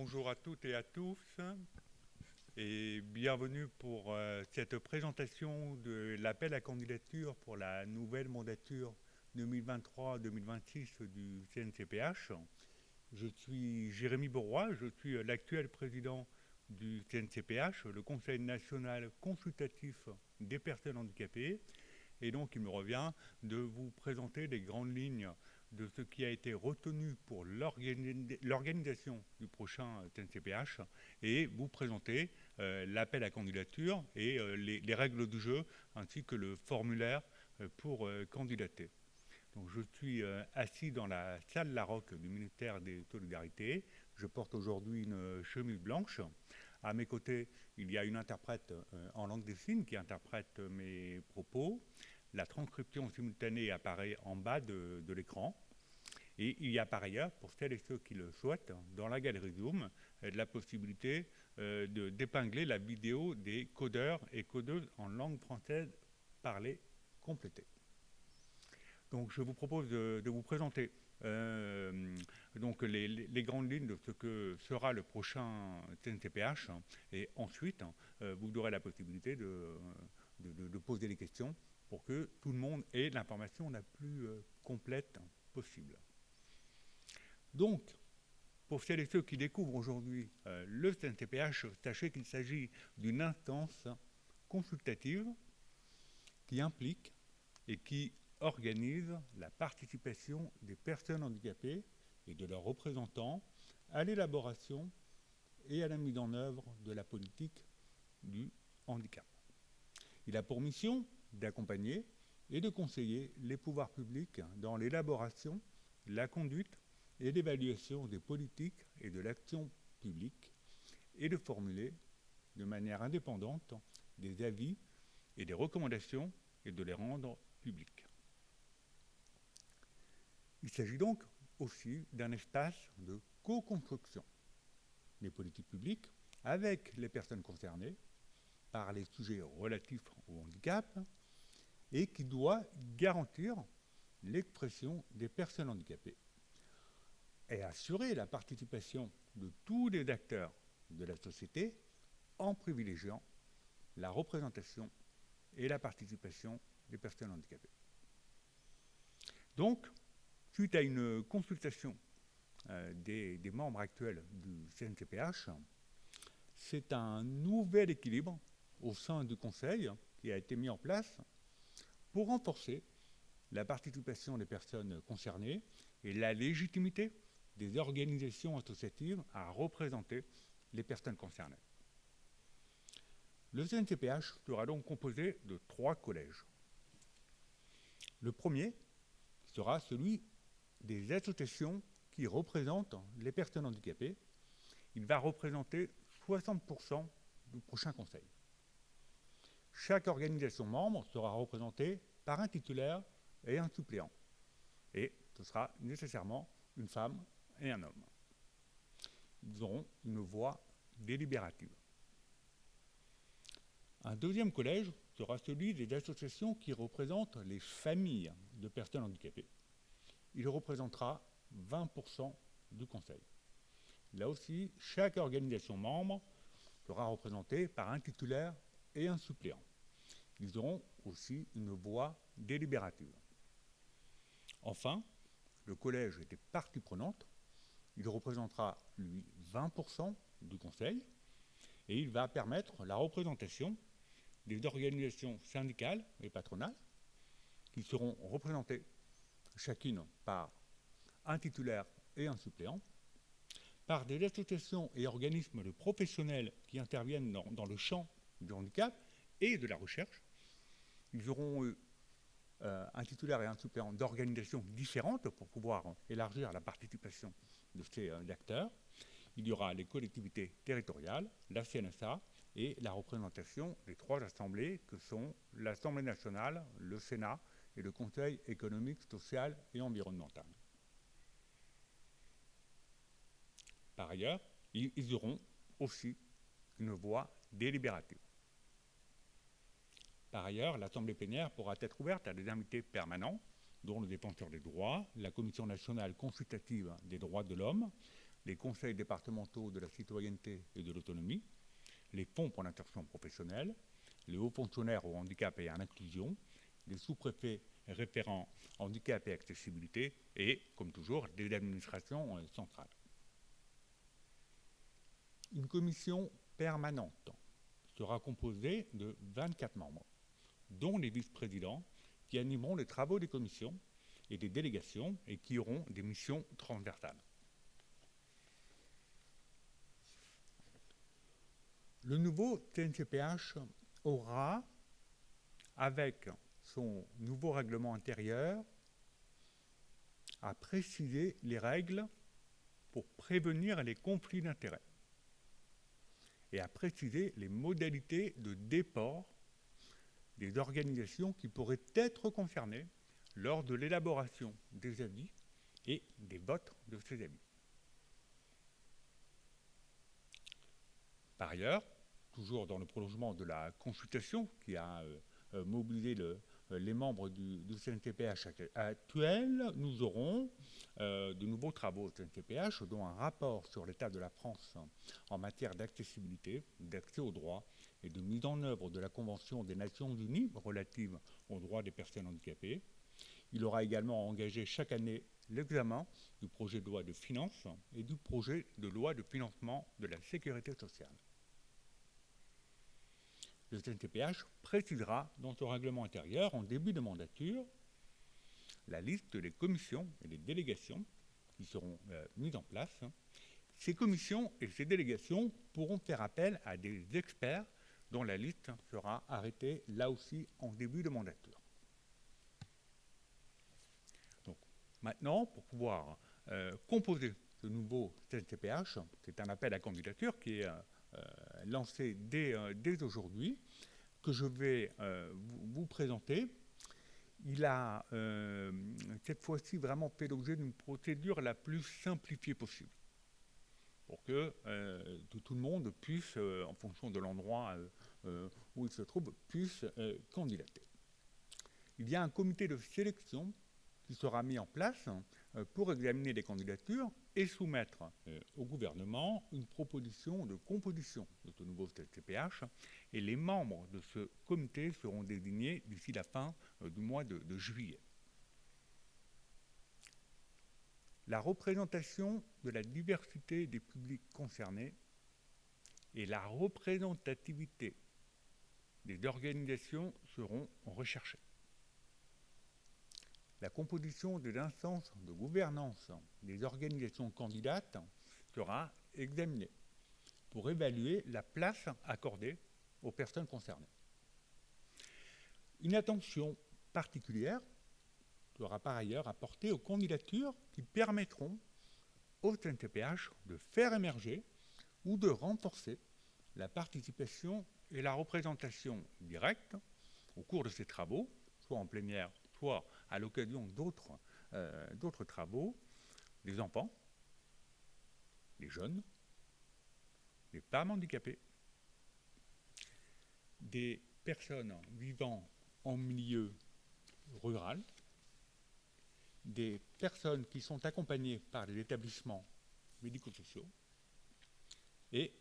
Bonjour à toutes et à tous et bienvenue pour cette présentation de l'appel à candidature pour la nouvelle mandature 2023-2026 du CNCPH. Je suis Jérémy Borroy, je suis l'actuel président du CNCPH, le Conseil national consultatif des personnes handicapées. Et donc, il me revient de vous présenter les grandes lignes de ce qui a été retenu pour l'organisation du prochain TNCPH et vous présenter l'appel à candidature et les règles du jeu ainsi que le formulaire pour candidater. Donc, je suis assis dans la salle Larocque du ministère des Solidarités. Je porte aujourd'hui une chemise blanche. À mes côtés, il y a une interprète en langue des signes qui interprète mes propos. La transcription simultanée apparaît en bas de l'écran. Et il y a par ailleurs, pour celles et ceux qui le souhaitent, dans la galerie Zoom, la possibilité d'épingler la vidéo des codeurs et codeuses en langue française parlée complétée. Donc je vous propose de vous présenter donc les grandes lignes de ce que sera le prochain TNCPH et ensuite vous aurez la possibilité de poser des questions pour que tout le monde ait l'information la plus complète possible. Donc, pour celles et ceux qui découvrent aujourd'hui le CNCPH, sachez qu'il s'agit d'une instance consultative qui implique et qui organise la participation des personnes handicapées et de leurs représentants à l'élaboration et à la mise en œuvre de la politique du handicap. Il a pour mission d'accompagner et de conseiller les pouvoirs publics dans l'élaboration, la conduite et l'évaluation des politiques et de l'action publique et de formuler de manière indépendante des avis et des recommandations et de les rendre publics. Il s'agit donc aussi d'un espace de co-construction des politiques publiques avec les personnes concernées par les sujets relatifs au handicap et qui doit garantir l'expression des personnes handicapées et assurer la participation de tous les acteurs de la société en privilégiant la représentation et la participation des personnes handicapées. Donc, suite à une consultation des membres actuels du CNCPH, c'est un nouvel équilibre au sein du Conseil qui a été mis en place pour renforcer la participation des personnes concernées et la légitimité des organisations associatives à représenter les personnes concernées. Le CNCPH sera donc composé de 3 collèges. Le premier sera celui des associations qui représentent les personnes handicapées. Il va représenter 60% du prochain conseil. Chaque organisation membre sera représentée par un titulaire et un suppléant. Et ce sera nécessairement une femme et un homme. Ils auront une voix délibérative. Un deuxième collège sera celui des associations qui représentent les familles de personnes handicapées. Il représentera 20% du conseil. Là aussi, chaque organisation membre sera représentée par un titulaire et un suppléant. Ils auront aussi une voix délibérative. Enfin, le collège des parties prenantes, il représentera, lui, 20% du conseil et il va permettre la représentation des organisations syndicales et patronales qui seront représentées chacune par un titulaire et un suppléant, par des associations et organismes de professionnels qui interviennent dans le champ du handicap et de la recherche. Ils auront un titulaire et un suppléant d'organisations différentes pour pouvoir élargir la participation de ces acteurs. Il y aura les collectivités territoriales, la CNSA et la représentation des 3 assemblées que sont l'Assemblée nationale, le Sénat et le Conseil économique, social et environnemental. Par ailleurs, ils auront aussi une voix délibérative. Par ailleurs, l'Assemblée plénière pourra être ouverte à des invités permanents, dont le défenseur des droits, la Commission nationale consultative des droits de l'homme, les conseils départementaux de la citoyenneté et de l'autonomie, les fonds pour l'insertion professionnelle, les hauts fonctionnaires au handicap et à l'inclusion, les sous-préfets référents handicap et accessibilité et, comme toujours, des administrations centrales. Une commission permanente sera composée de 24 membres, dont les vice-présidents qui animeront les travaux des commissions et des délégations et qui auront des missions transversales. Le nouveau TNCPH aura, avec son nouveau règlement intérieur, à préciser les règles pour prévenir les conflits d'intérêts et à préciser les modalités de déport des organisations qui pourraient être concernées lors de l'élaboration des avis et des votes de ces avis. Par ailleurs, toujours dans le prolongement de la consultation qui a mobilisé les membres du CNTPH actuel, nous aurons de nouveaux travaux au CNTPH, dont un rapport sur l'état de la France en matière d'accessibilité, d'accès aux droits et de mise en œuvre de la Convention des Nations Unies relative aux droits des personnes handicapées. Il aura également engagé chaque année l'examen du projet de loi de finances et du projet de loi de financement de la sécurité sociale. Le CNTPH précisera dans son règlement intérieur, en début de mandature, la liste des commissions et des délégations qui seront mises en place. Ces commissions et ces délégations pourront faire appel à des experts dont la liste sera arrêtée là aussi en début de mandature. Donc, maintenant, pour pouvoir composer ce nouveau CNTPH, c'est un appel à candidature qui est lancé dès aujourd'hui, que je vais vous présenter. Il a cette fois-ci vraiment fait l'objet d'une procédure la plus simplifiée possible, pour que tout le monde puisse, en fonction de l'endroit où il se trouve, puisse candidater. Il y a un comité de sélection qui sera mis en place pour examiner les candidatures et soumettre au gouvernement une proposition de composition de ce nouveau CNTPH. Et les membres de ce comité seront désignés d'ici la fin du mois de juillet. La représentation de la diversité des publics concernés et la représentativité des organisations seront recherchées. La composition des instances de gouvernance des organisations candidates sera examinée pour évaluer la place accordée aux personnes concernées. Une attention particulière sera par ailleurs apportée aux candidatures qui permettront au CNTPH de faire émerger ou de renforcer la participation et la représentation directe au cours de ces travaux, soit en plénière, soit à l'occasion d'autres travaux, des enfants, des jeunes, des femmes handicapées, des personnes vivant en milieu rural, des personnes qui sont accompagnées par les établissements médico-sociaux et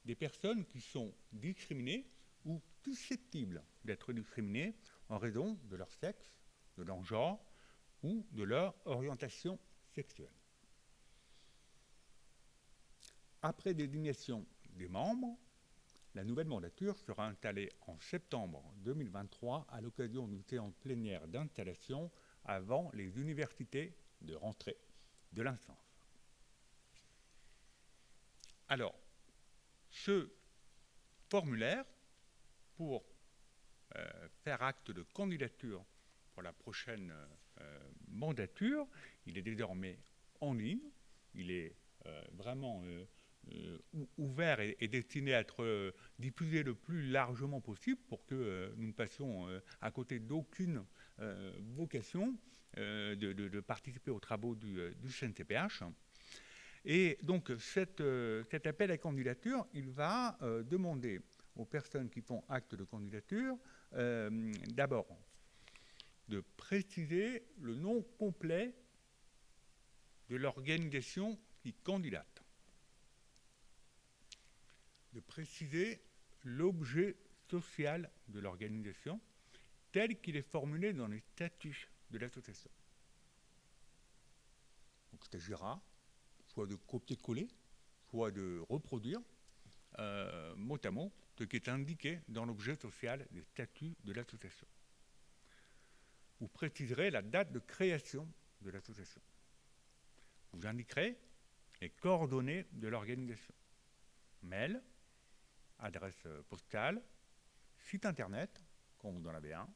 des personnes qui sont discriminées ou susceptibles d'être discriminées en raison de leur sexe, de leur genre ou de leur orientation sexuelle. Après désignation des membres, la nouvelle mandature sera installée en septembre 2023 à l'occasion d'une séance plénière d'installation avant les universités de rentrée de l'instance. Alors, ce formulaire pour faire acte de candidature pour la prochaine mandature, il est désormais en ligne, il est vraiment ouvert et destiné à être diffusé le plus largement possible pour que nous ne passions à côté d'aucune vocation de participer aux travaux du CNTPH. Et donc cet appel à candidature, il va demander aux personnes qui font acte de candidature d'abord de préciser le nom complet de l'organisation qui candidate. préciser l'objet social de l'organisation tel qu'il est formulé dans les statuts de l'association. Donc il s'agira soit de copier-coller, soit de reproduire mot à mot ce qui est indiqué dans l'objet social des statuts de l'association. Vous préciserez la date de création de l'association. Vous indiquerez les coordonnées de l'organisation. Mail, adresse postale, site internet, quand vous en avez un,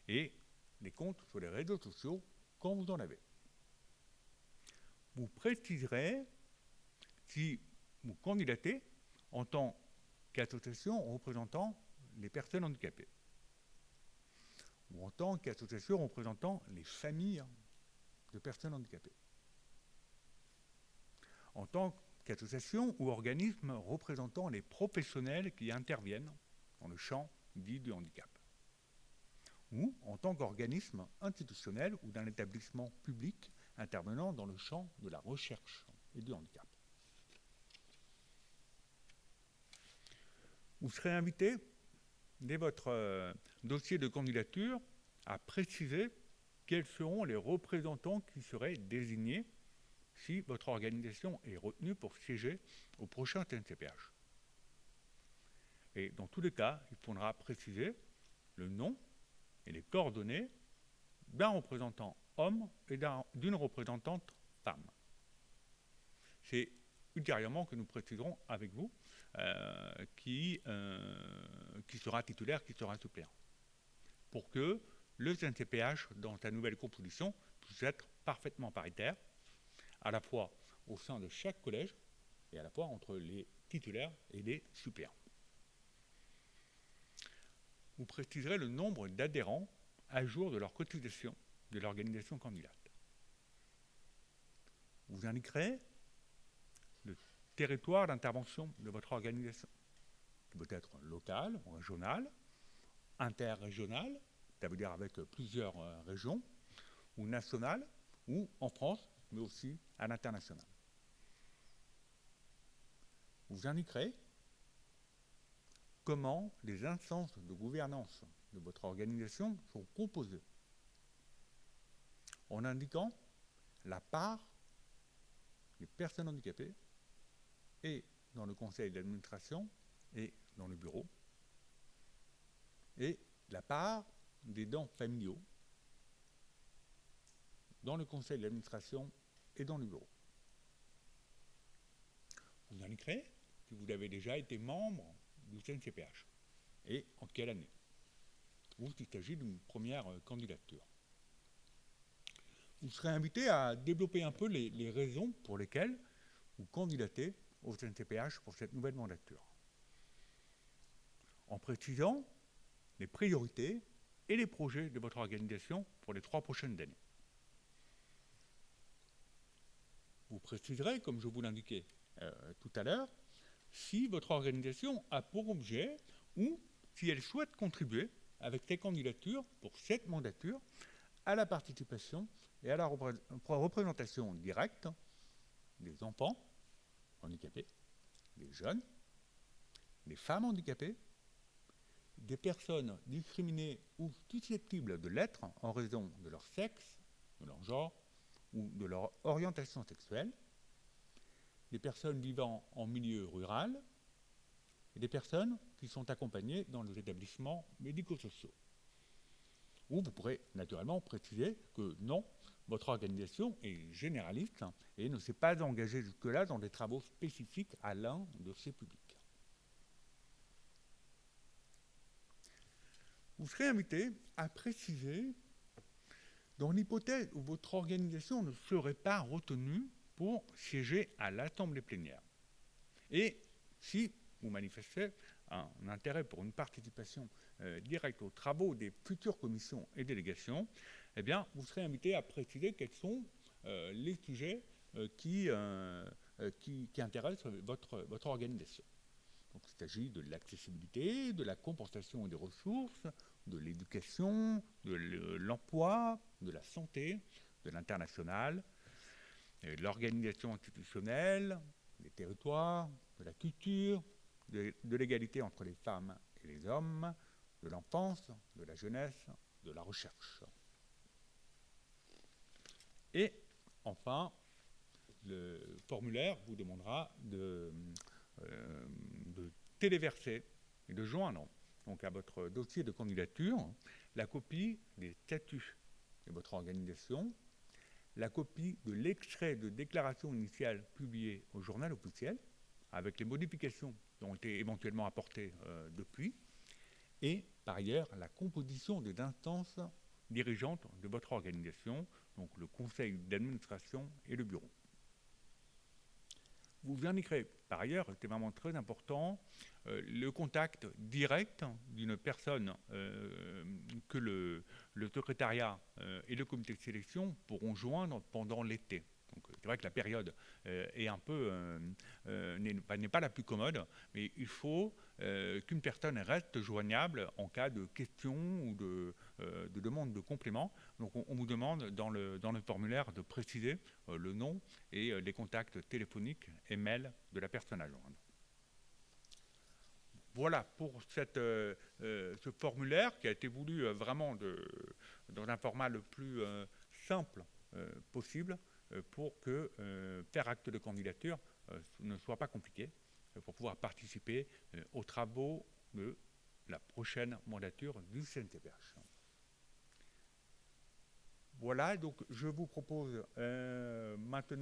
et les comptes sur les réseaux sociaux, quand vous en avez. Vous préciserez si vous candidatez en tant qu'association représentant les personnes handicapées ou en tant qu'association représentant les familles de personnes handicapées, en tant qu'association ou organisme représentant les professionnels qui interviennent dans le champ dit du handicap, ou en tant qu'organisme institutionnel ou d'un établissement public intervenant dans le champ de la recherche et du handicap. Vous serez invité, dès votre dossier de candidature, à préciser quels seront les représentants qui seraient désignés si votre organisation est retenue pour siéger au prochain TNCPH. Et dans tous les cas, il faudra préciser le nom et les coordonnées d'un représentant homme et d'une représentante femme. C'est ultérieurement que nous préciserons avec vous qui sera titulaire, qui sera suppléant, pour que le TNCPH, dans sa nouvelle composition, puisse être parfaitement paritaire, à la fois au sein de chaque collège et à la fois entre les titulaires et les suppléants. Vous préciserez le nombre d'adhérents à jour de leur cotisation de l'organisation candidate. Vous indiquerez le territoire d'intervention de votre organisation, qui peut être local, régional, interrégional, ça veut dire avec plusieurs régions, ou national, ou en France, mais aussi à l'international. Vous indiquerez comment les instances de gouvernance de votre organisation sont composées, en indiquant la part des personnes handicapées et dans le conseil d'administration et dans le bureau, et la part des aidants familiaux dans le conseil d'administration et dans le bureau. Vous indiquerez que vous avez déjà été membre du CNCPH et en quelle année, ou s'il s'agit d'une première candidature. Vous serez invité à développer un peu les raisons pour lesquelles vous candidatez au CNCPH pour cette nouvelle mandature, en précisant les priorités et les projets de votre organisation pour les 3 prochaines années. Vous préciserez, comme je vous l'indiquais tout à l'heure, si votre organisation a pour objet ou si elle souhaite contribuer avec ses candidatures pour cette mandature à la participation et à la représentation directe des enfants handicapés, des jeunes, des femmes handicapées, des personnes discriminées ou susceptibles de l'être en raison de leur sexe, de leur genre ou de leur orientation sexuelle, des personnes vivant en milieu rural et des personnes qui sont accompagnées dans les établissements médico-sociaux. Ou vous pourrez naturellement préciser que non, votre organisation est généraliste et ne s'est pas engagée jusque-là dans des travaux spécifiques à l'un de ces publics. Vous serez invité à préciser, dans l'hypothèse où votre organisation ne serait pas retenue pour siéger à l'Assemblée plénière, et si vous manifestez un intérêt pour une participation directe aux travaux des futures commissions et délégations, eh bien, vous serez invité à préciser quels sont les sujets qui intéressent votre organisation. Donc, il s'agit de l'accessibilité, de la compensation des ressources, de l'éducation, de l'emploi, de la santé, de l'international, de l'organisation institutionnelle, des territoires, de la culture, de l'égalité entre les femmes et les hommes, de l'enfance, de la jeunesse, de la recherche. Et enfin, le formulaire vous demandera de téléverser et de joindre donc à votre dossier de candidature la copie des statuts de votre organisation, la copie de l'extrait de déclaration initiale publié au journal officiel, avec les modifications qui ont été éventuellement apportées depuis, et par ailleurs la composition des instances dirigeantes de votre organisation, donc le conseil d'administration et le bureau. Vous indiquerez par ailleurs, c'est vraiment très important, le contact direct d'une personne que le secrétariat et le comité de sélection pourront joindre pendant l'été. Donc, c'est vrai que la période est un peu n'est pas la plus commode, mais il faut qu'une personne reste joignable en cas de questions ou de demande de complément. Donc on vous demande dans le formulaire de préciser le nom et les contacts téléphoniques et mails de la personne à joindre. Voilà pour ce formulaire qui a été voulu vraiment dans un format le plus simple possible pour que faire acte de candidature ne soit pas compliqué, pour pouvoir participer aux travaux de la prochaine mandature du CNCPH. Voilà, donc je vous propose maintenant